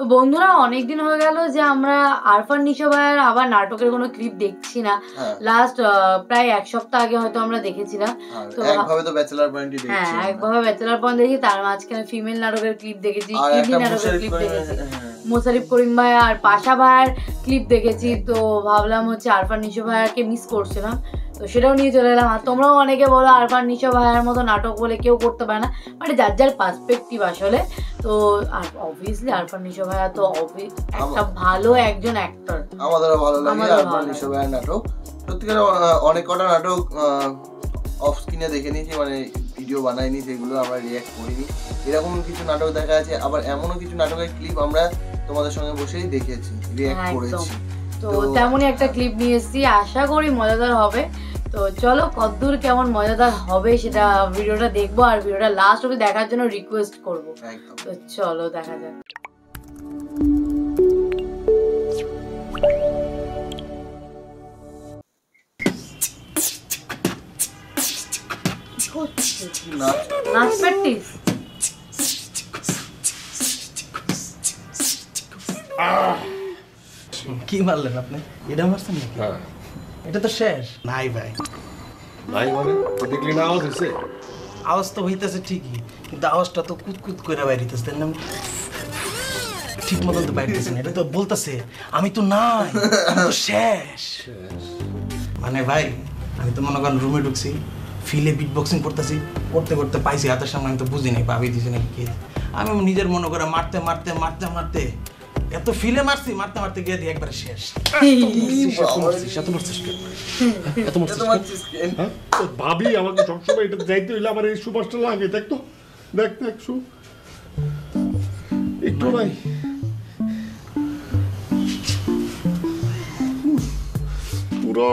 তো বন্ধুরা অনেকদিন হয়ে গেল যে আমরা আরফান নিশো ভাইয়ের আবার নাটকের কোনো ক্লিপ দেখছি না। লাস্ট প্রায় এক সপ্তাহ আগে হয়তো আমরা দেখেছিলাম। তো একভাবে তো ব্যাচেলর পয়েন্টই দেখছি। হ্যাঁ, একভাবে ব্যাচেলর পয়েন্ট দেখি, তার মাঝখানে ফিমেল নাটকের ক্লিপ দেখেছি, কিডনি নাটকের ক্লিপ দেখেছি, মোশারিফ করিম ভাই আর পাশা ভাইয়ের ক্লিপ দেখেছি। তো ভাবলাম হচ্ছে আরফান নিশো ভাইয়াকে মিস করছিলাম, তো সেটাও নিয়ে চলে এলাম। আর তোমরাও অনেকে বলো আরফান নিশো ভাইয়ের মতো নাটক বলে কেউ করতে পারে না, মানে যার যার পার্সপেক্টিভ আসলে। তো অবভিয়াসলি আরফান নিশো ভাইয়া তো একটা ভালো একজন অ্যাক্টর, আমাদেরও ভালো লাগে আরফান নিশো ভাইয়ের নাটক। সত্যিকার অনেক কটা নাটক অফ স্ক্রিনে দেখে নিয়েছি, মানে ভিডিও বানাইনি, সেগুলো আমরা রিয়াক্ট করিনি। এরকম কিছু নাটক দেখা আছে, আবার এমনও কিছু নাটকের ক্লিপ আমরা তোমাদের সঙ্গে বসেই দেখেছি, রিয়াক্ট করেছি। তো তেমনই একটা ক্লিপ নিয়ে এসেছি, আশা করি মজাদার হবে। তো চলো কতদূর কেমন মজাদার হবে সেটা ভিডিওটা দেখবো, আর ভিডিওটা লাস্ট অবধি দেখার জন্য রিকোয়েস্ট করবো। তো চলো দেখা যাক। নাচ প্র্যাকটিস কি মারলেন আপনি? এটা মারছেন নাকি? হ্যাঁ, এটা তো শেষ। নাই ভাই, নাই মানে দেখলি না আওয়াজ হইছে? আওয়াজ তো হইতেছে ঠিকই, কিন্তু আওয়াজটা তো কুতকুত করে বাইরিতেছে, তাই না? ঠিক মতন তো বাইরিতেছে না। এটা তো বলতেছে আমি তো নাই, আমি তো শেষ। মানে ভাই আমি তো মনে করেন রুমে ঢুকছি, ফিলে বিট বক্সিং করতেছি, করতে করতে পাইছি হাতের সামনে, আমি তো বুঝি নাই ভাবি দিছি নাকি কে। আমি নিজের মনে করে মারতে মারতে মারতে মারতে এত ফিলে মারছি, মারতে মারতে গিয়ে দিয়ে একবারে শেষ। ভাবি আমাকে সবসময় এটা যাইতে হইলে আমার এই সুবাসটা লাগে। দেখ তো, দেখ দেখ শু একটু নাই। পুরো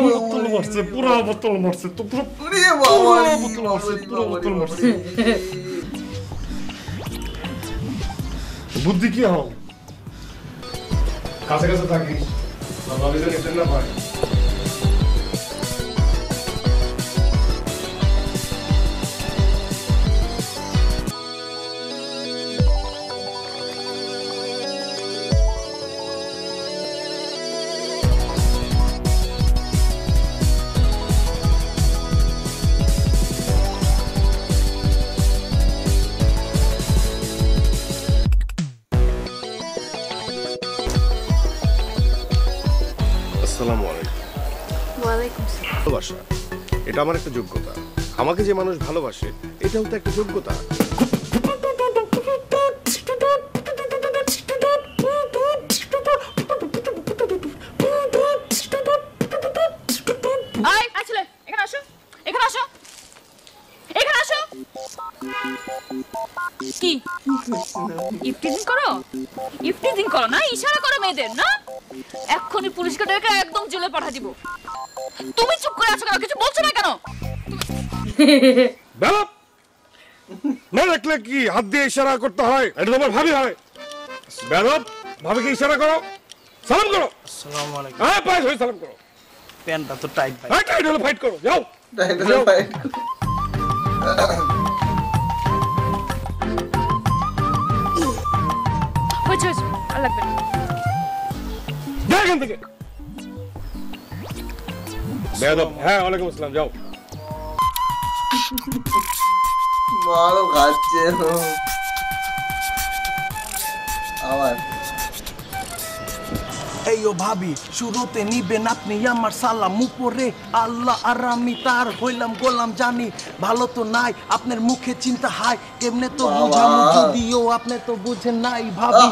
বোতল মারছে, পুরো বোতল মারছে, তো পুরো বোতল মারছে, পুরো বোতল মারছে। বুদ্ধি কি হও, কাছে কাছে থাকিস, না পায়। ভালোবাসা এটা আমার একটা যোগ্যতা। আমাকে যে মানুষ ভালোবাসে এটাও তো একটা যোগ্যতা। কি ইফটিজিং করো? ইফটিজিং করো না, ইশারা করো মেয়েদের না? এক্ষুনি পুলিশকে ডেকে একদম জেলে পাঠা দিব। তুমি চুপ করে আছো কেন? কিছু বলছো না কেন? না দেখলে কি হাত দিয়ে ইশারা করতে হয়? এটা তোমার ভাবি হয়। বেদব, ভাবিকে ইশারা করো, সালাম করো। আসসালামু আলাইকুম। হ্যাঁ, পায়ে ধরে সালাম করো। প্যান্টটা তো টাইট ভাই। হ্যাঁ, টাইট হলে ফাইট করো, যাও। টাইট হলে ফাইট। হয়েছে হয়েছে, আর লাগবে না। যা এখান থেকে। বেদব। হ্যাঁ, ওয়ালাইকুম আসসালাম, যাও। মারো খাচ্ছে আবার। এই ও ভাবি, শুরুতে নিবেন আপনি আমার সালাম উপরে, আল্লাহ আর আমি তার হইলাম গোলাম, জানি ভালো তো নাই আপনার মুখে চিন্তা হাই, কেমনে তো বুঝামু যদিও আপনি তো বুঝেন নাই। ভাবি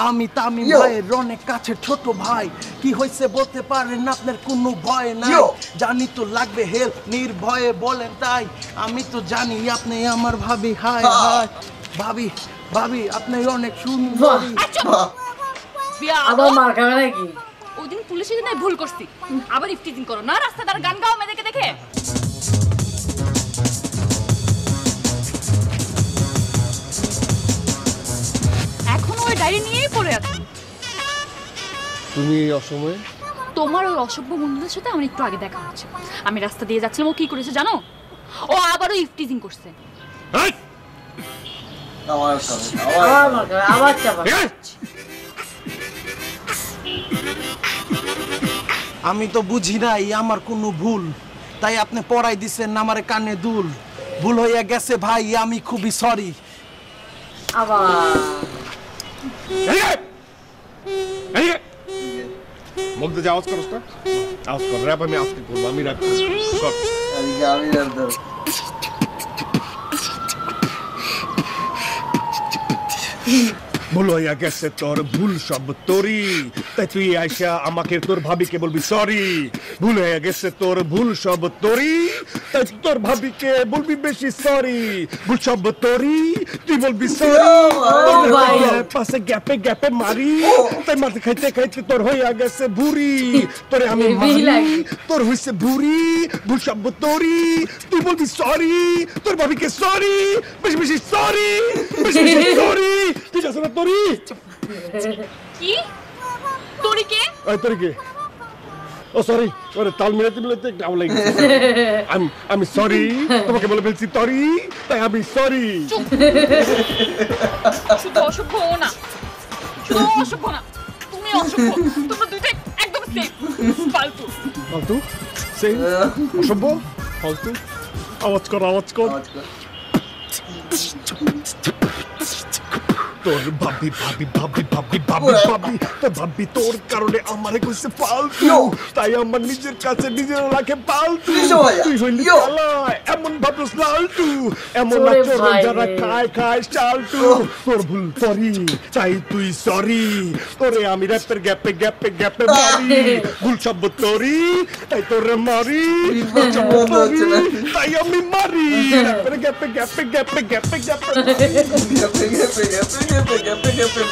আমি তামিম ভাইয়ের অনেক কাছে ছোট ভাই, কি হয়েছে বলতে পারেন আপনার কোনো ভয় নাই, জানি তো লাগবে হেল্প নির্ভয়ে বলেন তাই, আমি তো জানি আপনি আমার ভাবি। হাই হাই ভাবি, ভাবি আপনি অনেক সুন্দরী। আবার মার খাবে নাকি? ওদিন পুলিশের জন্য ভুল করছি, আবার ইফটিজিং করো না? রাস্তায় গান গাও মেয়েদেরকে দেখে। এখনো ওই ডায়েরি নিয়েই পড়ে আছি। তুমি অসময়ে? তোমার ওই অসভ্য বন্ধুদের সাথে আমার একটু আগে দেখা হচ্ছে। আমি রাস্তা দিয়ে যাচ্ছিলাম, ও কি করেছে জানো? ও আবারও ইফটিজিং করছে। আমার খাবে আবার মার খাবে, আবার চাপা। ঠিক আছে? আমি তো বুঝি নাই আমার কোনো ভুল, তাই আপনি পড়াই দিছেন আমারে কানে দুল। ভুল হইয়া গেছে ভাই, আমি খুবই সরি। আবার এদিকে! এদিকে! মুখ দিয়ে যে আওয়াজ করস না, আওয়াজ কর। র্যাপ আমি আজকে করবো, আমি র্যাপ কর। আমি একদম ভুল হইয়া গেছে তোর, ভুল সব তোরই, তাই তুই আইসা আমাকে তোর ভাবিকে বলবি সরি। ভুল হয়ে গেছে তোর, ভুল সব তোরই, তাই তোর ভাবিকে বলবি বেশি সরি। ভুল সব তোরই, তুই বলবি সরি। ভাই। পাশে গ্যাপে গ্যাপে মারি, তাই মাথা খাইতে খাইতে তোর হইয়া গেছে ভুরি। তোরে আমি হেভি মারি, লাগে। তোর হইছে ভুরি। ভুল সব তোরই, তুই বলবি সরি। তোর ভাবিকে সরি, বেশি বেশি সরি, বেশি বেশি সরি। ঠিক আছে না তোরই? কি তোরি কে? ওই তোর কি? ও সরি, ওরে তাল মিলাতে মিলাতে একটু আউলাই গেছে। আমি সরি, তোমাকে বলে ফেলছি তরি, তাই আমি সরি। শুধু অসভ্য ও না, শুধু অসভ্য না, তুমি অসভ্য। তোমরা দুইটাই একদম সেম ফালতু। ফালতু সেই অসভ্য ফালতু। আওয়াজ কর, আওয়াজ কর। তোর ভাবি ভাবি ভাবি ভাবি ভাবি ভাবি তোর ভাবি তোর কারণে আমারে কইছে ফালতু, তাই আমার নিজের কাছে নিজের রাখে ফালতু। তুই হইলি কালা, এমন ভাবস লালটু, এমন ওরে আচরণ ভাই যারা রে। খায় খায় চালটু। তোর ভুল সরি, তাই তুই সরি। তোরে আমি র্যাপের গ্যাপে গ্যাপে গ্যাপে মারি। ভুল সব তোরই, তাই তোরে মারি। ভুল সব তোরই, তাই আমি মারি। র্যাপের গ্যাপে গ্যাপে গ্যাপে গ্যাপে গ্যাপে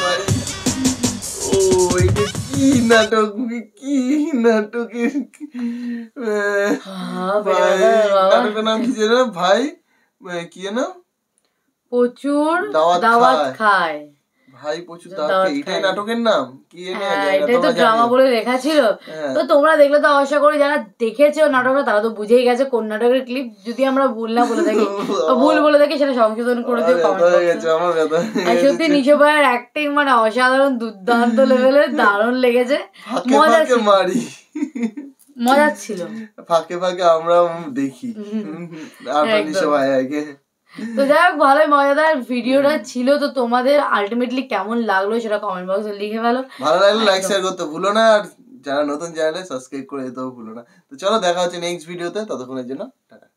মারি। ও এটা কি নাটক, কি নাটকের ভাই, নাটকের নাম কি ছিল ভাই? কি না? প্রচুর দাওয়াত দাওয়াত খায়। খায়। ভাই প্রচুর দাওয়াত দাওয়াত, এটাই খায়। নাটকের নাম? কি হ্যাঁ, এটাই তো ড্রামা বলে লেখা ছিল। হ্যাঁ। তো তোমরা দেখলে তো আশা করি যারা দেখেছো নাটকটা তারা তো বুঝেই গেছে কোন নাটকের ক্লিপ। যদি আমরা ভুল না বলে থাকি বা ভুল বলে থাকি সেটা সংশোধন করে দিও কমেন্ট বক্সে। আমার ব্যথা আর সত্যি নিশো ভাইয়ের অ্যাক্টিং মানে অসাধারণ, দুর্দান্ত লেভেলের, দারুণ লেগেছে। ফাঁকে মজা ফাঁকে ছিল, মারি, মজা ছিল। ফাঁকে ফাঁকে আমরা দেখি আর একদম। নিশো ভাই আগে। তো যাই হোক, ভালোই মজাদার ভিডিওটা ছিল। তো তোমাদের আলটিমেটলি কেমন লাগলো সেটা কমেন্ট বক্সে লিখে ফেলো। ভালো লাগলে লাইক শেয়ার করতে ভুলো না, আর যারা নতুন চ্যানেলে সাবস্ক্রাইব করে দিতেও ভুলো না। তো চলো দেখা হচ্ছে নেক্সট ভিডিওতে, ততক্ষণের জন্য টাটা।